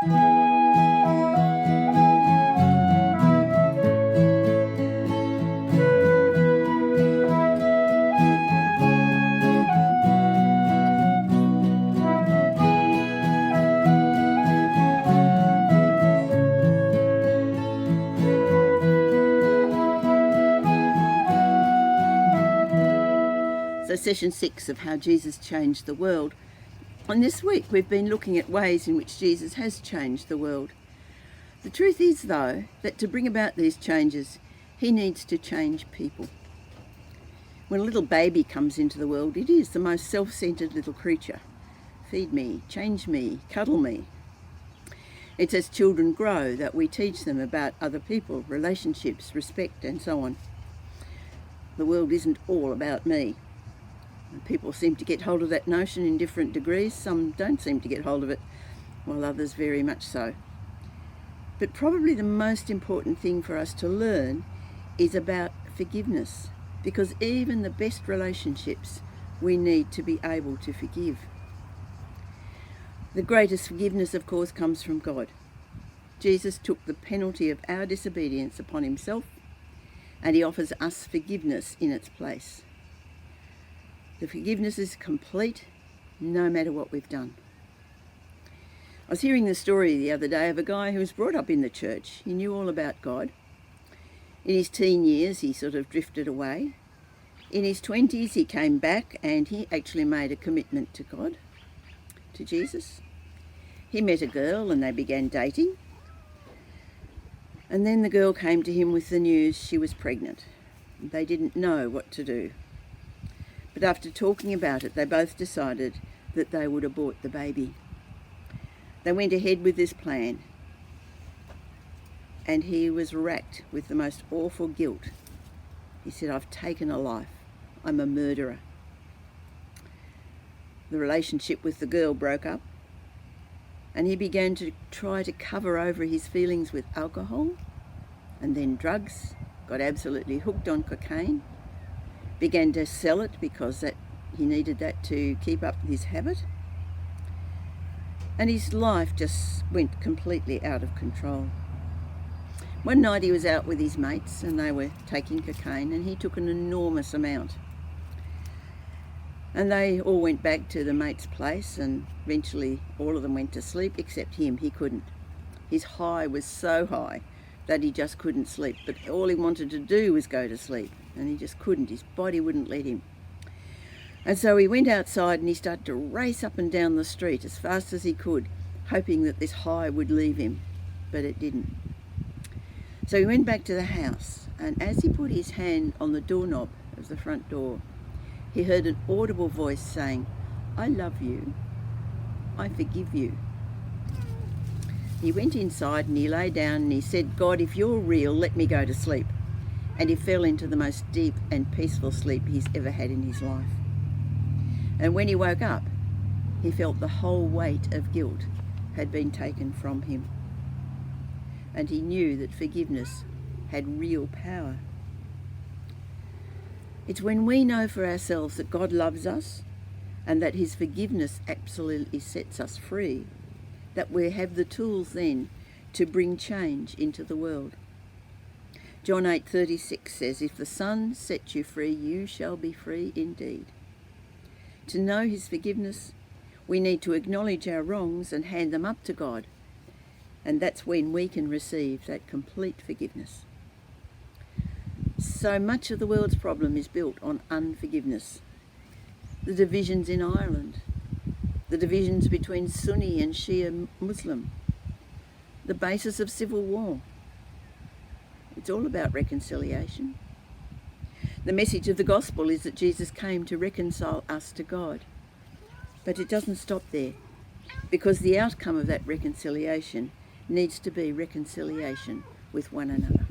So session 6 of How Jesus Changed the World. And this week we've been looking at ways in which Jesus has changed the world. The truth is, though, that to bring about these changes, he needs to change people. When a little baby comes into the world, it is the most self-centered little creature. Feed me, change me, cuddle me. It's as children grow that we teach them about other people, relationships, respect, and so on. The world isn't all about me. People seem to get hold of that notion in different degrees. Some don't seem to get hold of it, while others very much so. But probably the most important thing for us to learn is about forgiveness, because even the best relationships, we need to be able to forgive. The greatest forgiveness, of course, comes from God. Jesus took the penalty of our disobedience upon himself, and he offers us forgiveness in its place. The forgiveness is complete, no matter what we've done. I was hearing the story the other day of a guy who was brought up in the church. He knew all about God. In his teen years, he sort of drifted away. In his 20s, he came back and he actually made a commitment to God, to Jesus. He met a girl and they began dating. And then the girl came to him with the news she was pregnant. They didn't know what to do. But after talking about it, they both decided that they would abort the baby. They went ahead with this plan, and he was racked with the most awful guilt. He said, "I've taken a life. I'm a murderer." The relationship with the girl broke up, and he began to try to cover over his feelings with alcohol and then drugs, got absolutely hooked on cocaine, began to sell it because he needed that to keep up his habit. And his life just went completely out of control. One night he was out with his mates and they were taking cocaine, and he took an enormous amount. And they all went back to the mate's place, and eventually all of them went to sleep except him. He couldn't. His high was so high that he just couldn't sleep, but all he wanted to do was go to sleep, and he just couldn't. His body wouldn't let him. And so he went outside and he started to race up and down the street as fast as he could, hoping that this high would leave him, but it didn't. So he went back to the house, and as he put his hand on the doorknob of the front door, he heard an audible voice saying, "I love you. I forgive you." He went inside and he lay down and he said, "God, if you're real, let me go to sleep." And he fell into the most deep and peaceful sleep he's ever had in his life. And when he woke up, he felt the whole weight of guilt had been taken from him. And he knew that forgiveness had real power. It's when we know for ourselves that God loves us and that his forgiveness absolutely sets us free, that we have the tools then to bring change into the world. John 8:36 says, "If the Son sets you free, you shall be free indeed." To know his forgiveness, we need to acknowledge our wrongs and hand them up to God, and that's when we can receive that complete forgiveness. So much of the world's problem is built on unforgiveness. The divisions in Ireland, the divisions between Sunni and Shia Muslim, the basis of civil war. It's all about reconciliation. The message of the gospel is that Jesus came to reconcile us to God. But it doesn't stop there, because the outcome of that reconciliation needs to be reconciliation with one another.